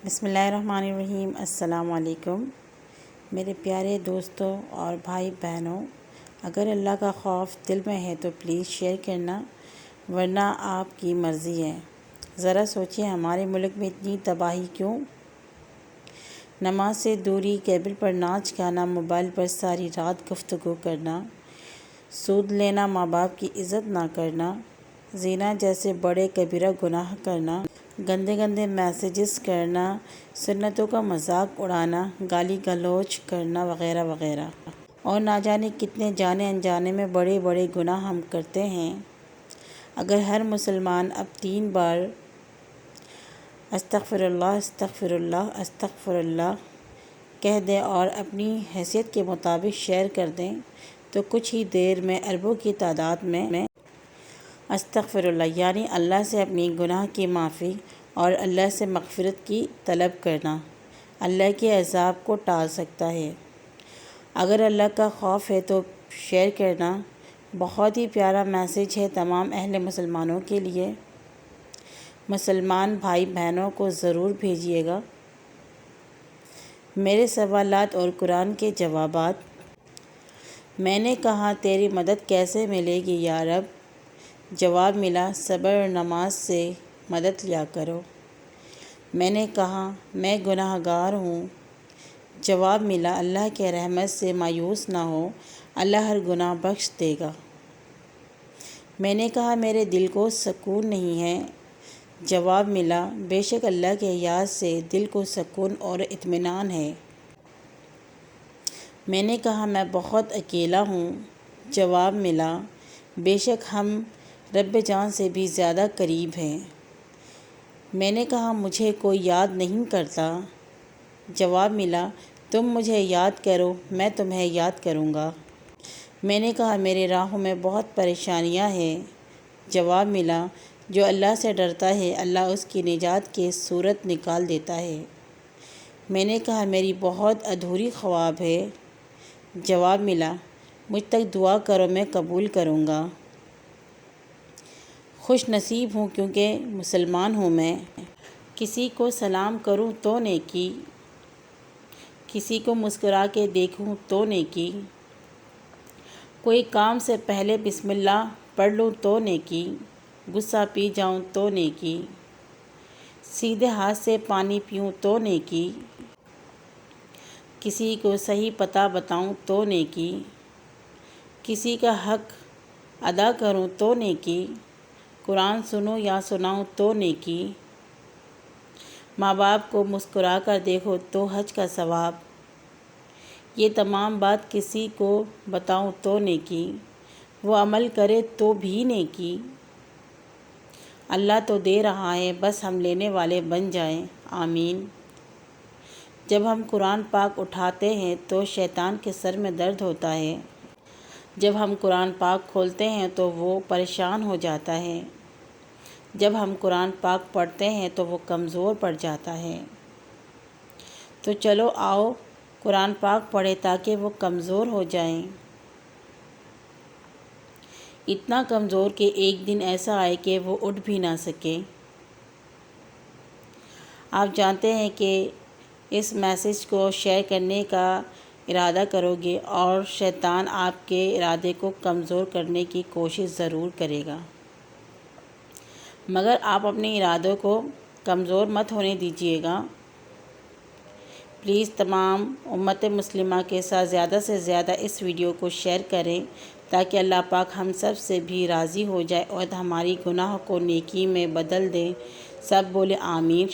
بسم اللہ الرحمن الرحیم۔ السلام علیکم میرے پیارے دوستوں اور بھائی بہنوں، اگر اللہ کا خوف دل میں ہے تو پلیز شیئر کرنا، ورنہ آپ کی مرضی ہے۔ ذرا سوچیں، ہمارے ملک میں اتنی تباہی کیوں؟ نماز سے دوری، کیبل پر ناچ گانا، موبائل پر ساری رات گفتگو کرنا، سود لینا، ماں باپ کی عزت نہ کرنا، زنا جیسے بڑے کبیرہ گناہ کرنا، گندے گندے میسیجز کرنا، سنتوں کا مذاق اڑانا، گالی گلوچ کرنا وغیرہ وغیرہ، اور نہ جانے کتنے جانے انجانے میں بڑے بڑے گناہ ہم کرتے ہیں۔ اگر ہر مسلمان اب 3 بار استغفر اللہ استغفر اللہ استغفر اللہ کہہ دیں اور اپنی حیثیت کے مطابق شیئر کر دیں تو کچھ ہی دیر میں اربوں کی تعداد میں استغفر اللہ یعنی اللہ سے اپنی گناہ کی معافی اور اللہ سے مغفرت کی طلب کرنا اللہ کے عذاب کو ٹال سکتا ہے۔ اگر اللہ کا خوف ہے تو شیئر کرنا بہت ہی پیارا میسیج ہے تمام اہل مسلمانوں کے لیے۔ مسلمان بھائی بہنوں کو ضرور بھیجیے گا۔ میرے سوالات اور قرآن کے جوابات۔ میں نے کہا تیری مدد کیسے ملے گی یا رب؟ جواب ملا صبر اور نماز سے مدد لیا کرو۔ میں نے کہا میں گناہ گار ہوں۔ جواب ملا اللہ کے رحمت سے مایوس نہ ہو، اللہ ہر گناہ بخش دے گا۔ میں نے کہا میرے دل کو سکون نہیں ہے۔ جواب ملا بے شک اللہ کے یاد سے دل کو سکون اور اطمینان ہے۔ میں نے کہا میں بہت اکیلا ہوں۔ جواب ملا بے شک ہم رب جان سے بھی زیادہ قریب ہیں۔ میں نے کہا مجھے کوئی یاد نہیں کرتا۔ جواب ملا تم مجھے یاد کرو، میں تمہیں یاد کروں گا۔ میں نے کہا میرے راہوں میں بہت پریشانیاں ہیں۔ جواب ملا جو اللہ سے ڈرتا ہے اللہ اس کی نجات کی صورت نکال دیتا ہے۔ میں نے کہا میری بہت ادھوری خواب ہے۔ جواب ملا مجھ تک دعا کرو میں قبول کروں گا۔ خوش نصیب ہوں کیونکہ مسلمان ہوں میں۔ کسی کو سلام کروں تو نیکی، کسی کو مسکرا کے دیکھوں تو نیکی، کوئی کام سے پہلے بسم اللہ پڑھ لوں تو نیکی، غصہ پی جاؤں تو نیکی، سیدھے ہاتھ سے پانی پیوں تو نیکی، کسی کو صحیح پتہ بتاؤں تو نیکی، کسی کا حق ادا کروں تو نیکی، قرآن سنوں یا سناؤں تو نیکی، ماں باپ کو مسکرا کر دیکھو تو حج کا ثواب، یہ تمام بات کسی کو بتاؤں تو نیکی، وہ عمل کرے تو بھی نیکی۔ اللہ تو دے رہا ہے بس ہم لینے والے بن جائیں، آمین۔ جب ہم قرآن پاک اٹھاتے ہیں تو شیطان کے سر میں درد ہوتا ہے، جب ہم قرآن پاک کھولتے ہیں تو وہ پریشان ہو جاتا ہے، جب ہم قرآن پاک پڑھتے ہیں تو وہ کمزور پڑ جاتا ہے۔ تو چلو آؤ قرآن پاک پڑھیں تاکہ وہ کمزور ہو جائیں، اتنا کمزور کہ ایک دن ایسا آئے کہ وہ اٹھ بھی نہ سکے۔ آپ جانتے ہیں کہ اس میسیج کو شیئر کرنے کا ارادہ کرو گے اور شیطان آپ کے ارادے کو کمزور کرنے کی کوشش ضرور کرے گا، مگر آپ اپنے ارادوں کو کمزور مت ہونے دیجیے گا۔ پلیز تمام امت مسلمہ کے ساتھ زیادہ سے زیادہ اس ویڈیو کو شیئر کریں تاکہ اللہ پاک ہم سب سے بھی راضی ہو جائے اور ہماری گناہ کو نیکی میں بدل دے۔ سب بولے آمین۔